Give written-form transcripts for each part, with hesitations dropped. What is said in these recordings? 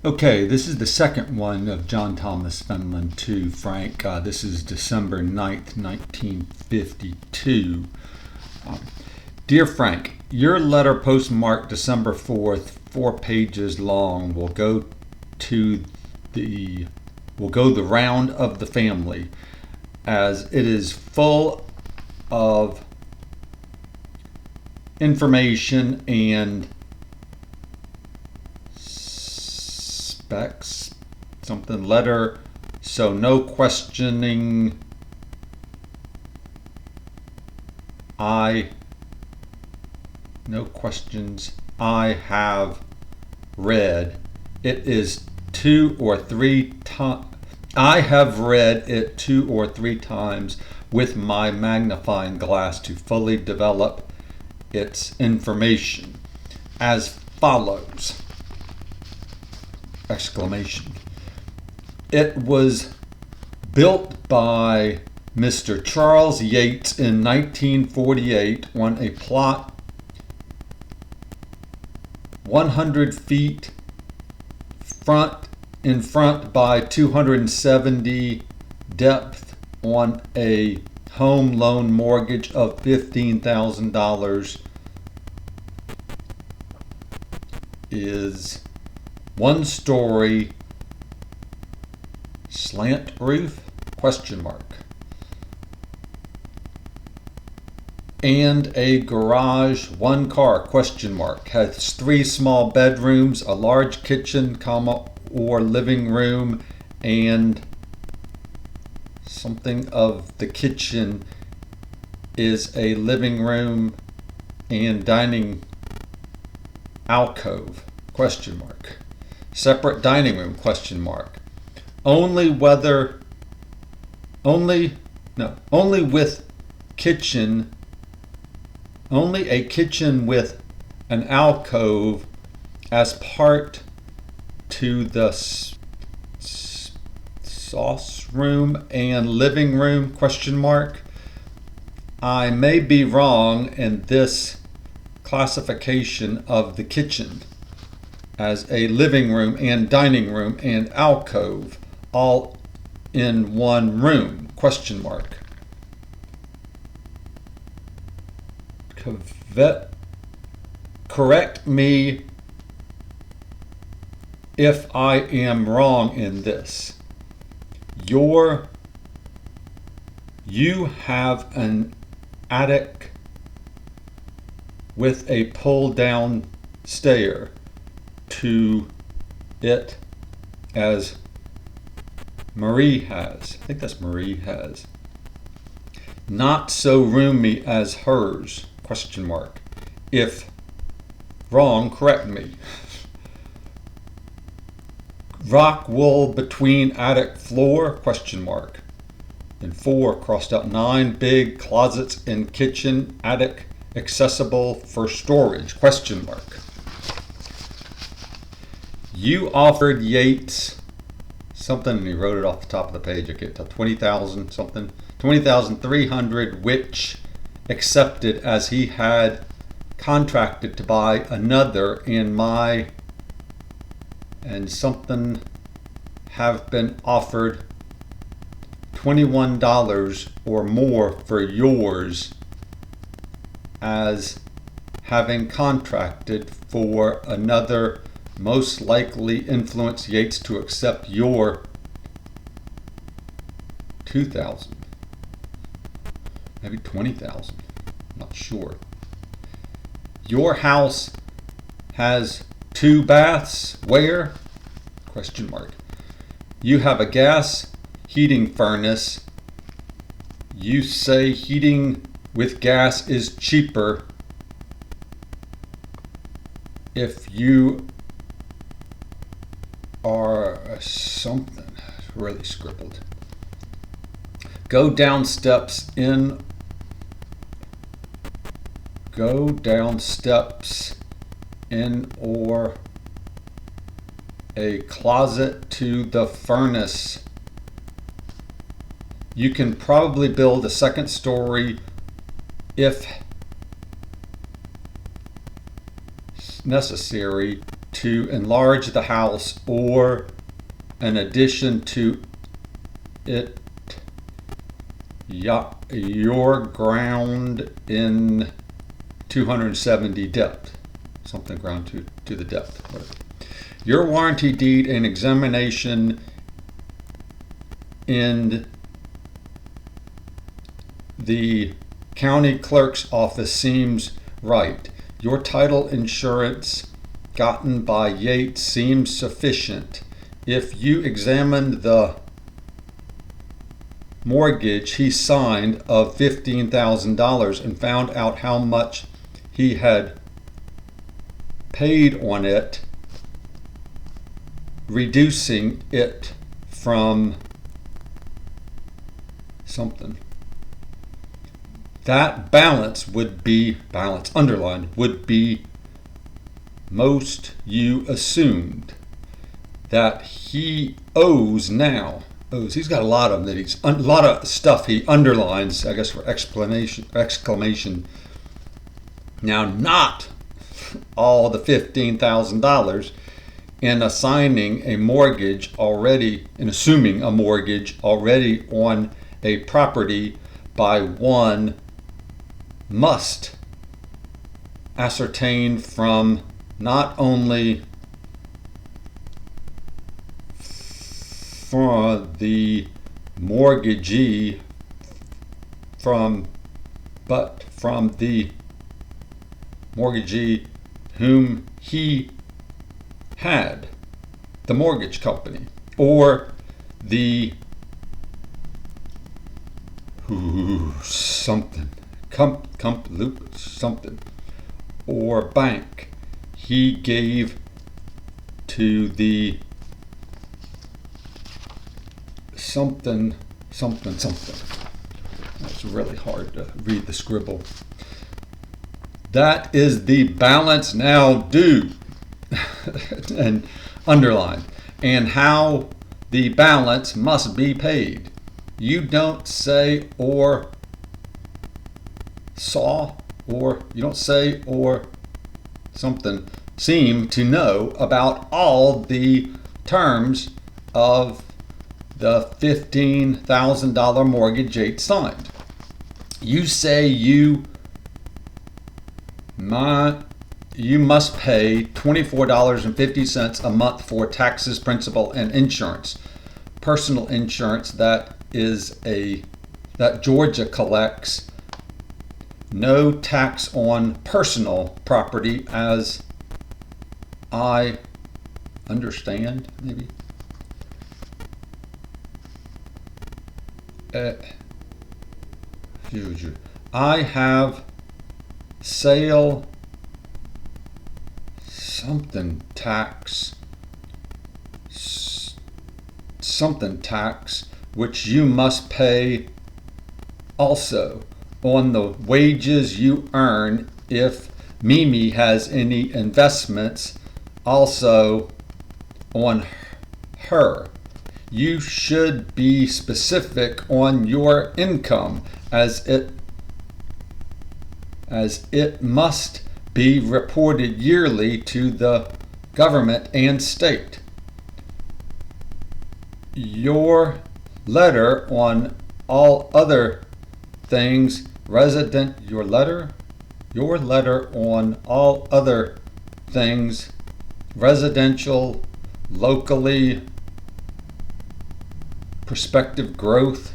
Okay, this is the second one of John Thomas Fenlon to Frank. This is December 9th, 1952. Dear Frank, your letter postmarked December 4th, 4 pages long, will go the round of the family, as it is full of information and specs, something letter, so no questioning. No questions. I have read it is 2 or 3 times. I have read it 2 or 3 times with my magnifying glass to fully develop its information as follows! Exclamation. It was built by Mr. Charles Yates in 1948 on a plot 100 feet in front by 270 depth on a home loan mortgage of $15,000. Is 1 story slant roof? Question mark. And a garage, 1 car? Question mark. Has 3 small bedrooms, a large kitchen, or living room, and something of the kitchen is a living room and dining alcove? Question mark. Separate dining room? Question mark. Only a kitchen with an alcove as part to the sauce room and living room? Question mark. I may be wrong in this classification of the kitchen as a living room and dining room and alcove all in 1 room? Question mark. Correct me if I am wrong in this. You have an attic with a pull-down stair to it as Marie has. I think that's Marie has. Not so roomy as hers? Question mark. If wrong, correct me. Rock wool between attic floor? Question mark. And 4 crossed out. 9 big closets in kitchen, attic, accessible for storage? Question mark. You offered Yates something, and he wrote it off the top of the page. I get to 20,000 something, 20,300, which accepted, as he had contracted to buy another, and something have been offered $21 or more for yours, as having contracted for another, most likely influence Yates to accept your 2,000, maybe 20,000, not sure. Your house has 2 baths. Where? Question mark. You have a gas heating furnace. You say heating with gas is cheaper. If you are something really scribbled. Go down steps in or a closet to the furnace. You can probably build a 2nd story if necessary to enlarge the house or an addition to it, your ground in 270 depth, something ground to the depth, whatever. Your warranty deed and examination in the county clerk's office seems right. Your title insurance gotten by Yates seems sufficient. If you examined the mortgage he signed of $15,000 and found out how much he had paid on it, reducing it from something, that balance would be, balance underlined, would be most you assumed that he owes now. He's got a lot of them, a lot of stuff he underlines, I guess, for exclamation. Now, not all the $15,000 in assigning a mortgage already, in assuming a mortgage already on a property by one must ascertain from not only for the mortgagee but from the mortgagee whom he had, the mortgage company, or the something, something, or bank he gave to the something. That's really hard to read the scribble. That is the balance now due and underlined, and how the balance must be paid. You don't say or saw, or you don't say or something, seem to know about all the terms of the $15,000 mortgage Yates signed. You say you must pay $24.50 a month for taxes, principal, and insurance. Personal insurance that Georgia collects. No tax on personal property, as I understand, maybe. I have sale something tax which you must pay also on the wages you earn. If Mimi has any investments, also on her. You should be specific on your income, as it must be reported yearly to the government and state. Your letter on all other things your letter on all other things residential, locally, prospective growth,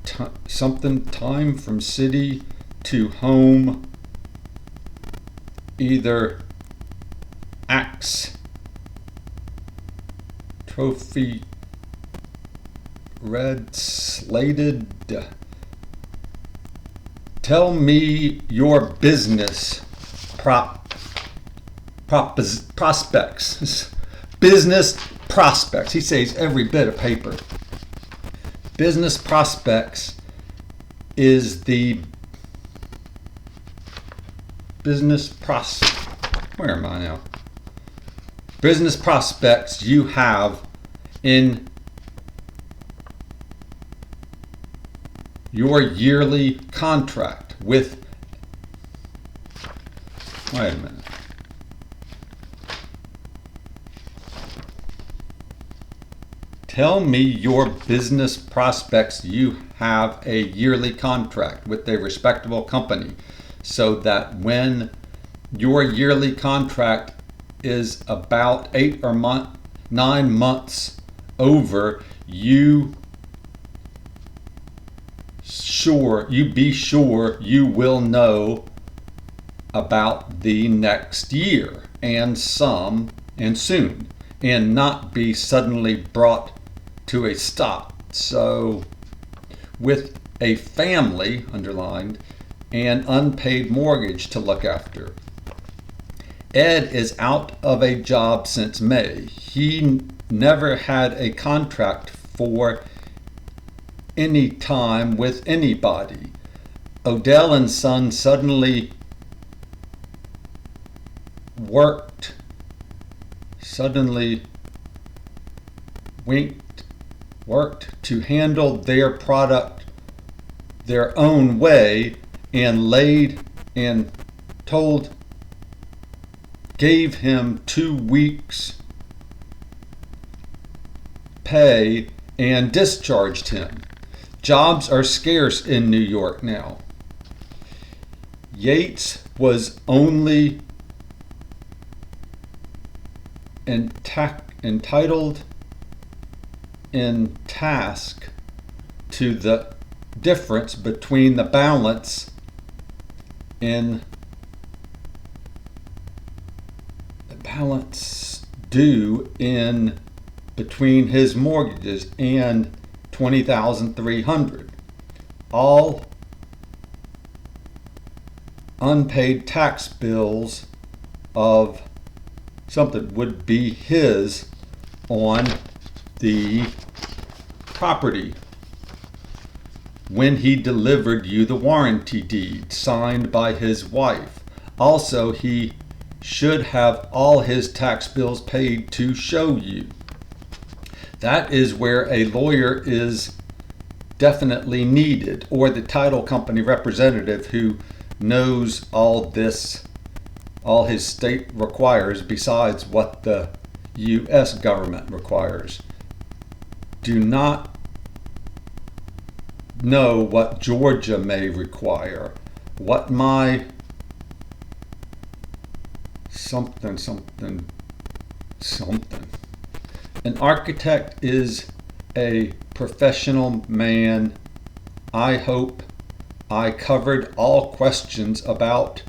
time from city to home, either axe, trophy, red, slated. Tell me your business prospects. Business prospects. He saves every bit of paper. Business prospects is the where am I now? Business prospects you have in your yearly contract with, wait a minute. Tell me your business prospects you have a yearly contract with a respectable company, so that when your yearly contract is about 8 or 9 months over, you be sure you will know about the next year and soon, and not be suddenly brought to a stop. So with a family, underlined, and unpaid mortgage to look after. Ed is out of a job since May. He never had a contract for any time with anybody. Odell and Son suddenly worked to handle their product their own way, and gave him 2 weeks pay and discharged him. Jobs are scarce in New York now. Yates was only entitled in task to the difference between the balance due in between his mortgages and $20,300. All unpaid tax bills of something would be his on the property when he delivered you the warranty deed signed by his wife. Also, he should have all his tax bills paid to show you. That is where a lawyer is definitely needed, or the title company representative who knows all this, all his state requires besides what the U.S. government requires. Do not know what Georgia may require, what my something. An architect is a professional man. I hope I covered all questions about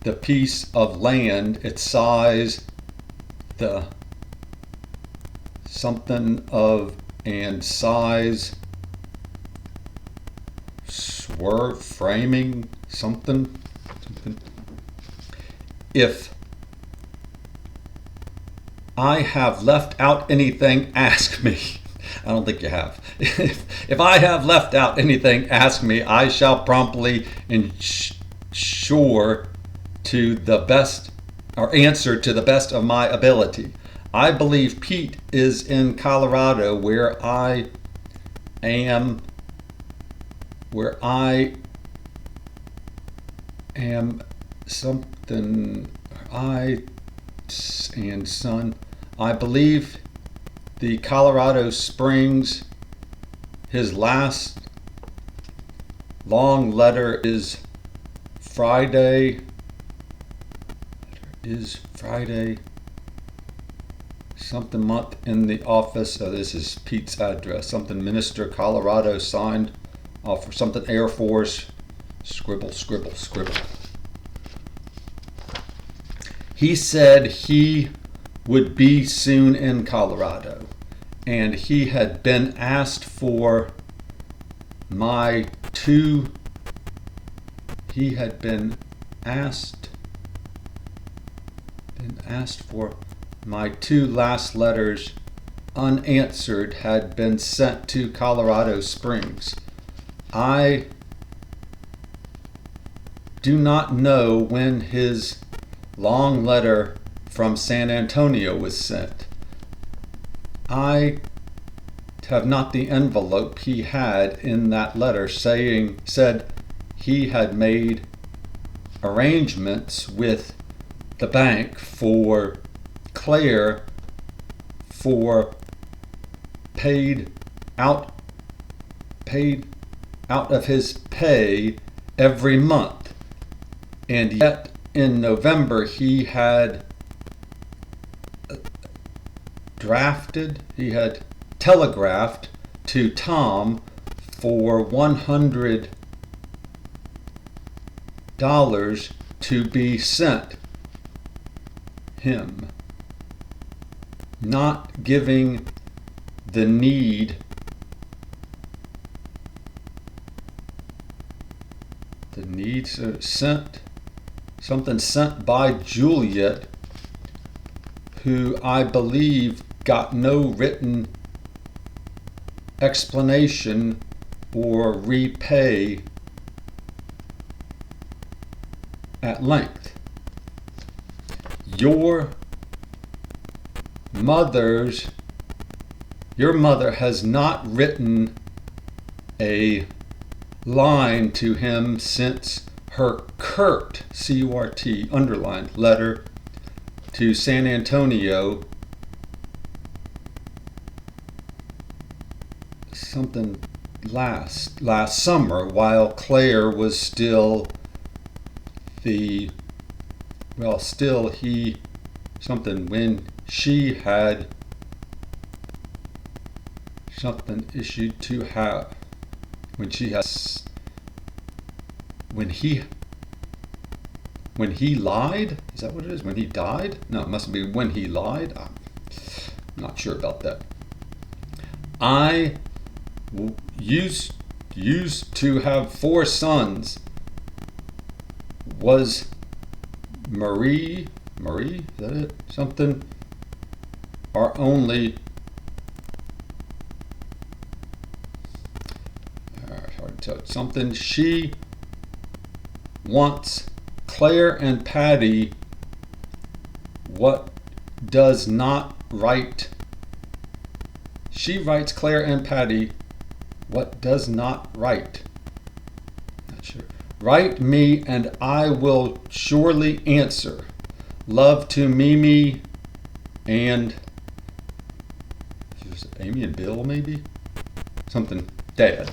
the piece of land, its size, the something of and size, swerve, framing, something. If I have left out anything, ask me. I don't think you have. If I have left out anything, ask me. I shall promptly ensure to the best, or answer to the best of my ability. I believe Pete is in Colorado, where I am something. I and Son. I believe the Colorado Springs. His last long letter is Friday. Something month in the office. So this is Pete's address. Something Minister, Colorado, signed off for something Air Force. Scribble. He said he would be soon in Colorado, and he had been asked for my two last letters unanswered, had been sent to Colorado Springs. I do not know when his long letter from San Antonio was sent. I have not the envelope he had in that letter said he had made arrangements with the bank for Claire for paid out of his pay every month. And yet in November he had telegraphed to Tom for $100 to be sent him, not giving the need sent by Juliet, who I believe got no written explanation or repay at length. Your mother has not written a line to him since her curt, C-U-R-T, underlined letter to San Antonio, something last summer, while Claire was still when she had something issued to have, when he lied? Is that what it is? When he died? No, it must be when he lied. I'm not sure about that. I used to have 4 sons. Was Marie, is that it? Something, or only, hard to tell, something she wants Claire and Patty what does not write. She writes Claire and Patty what does not write. Not sure. Write me and I will surely answer. Love to Mimi and Amy and Bill, maybe? Something, Dad.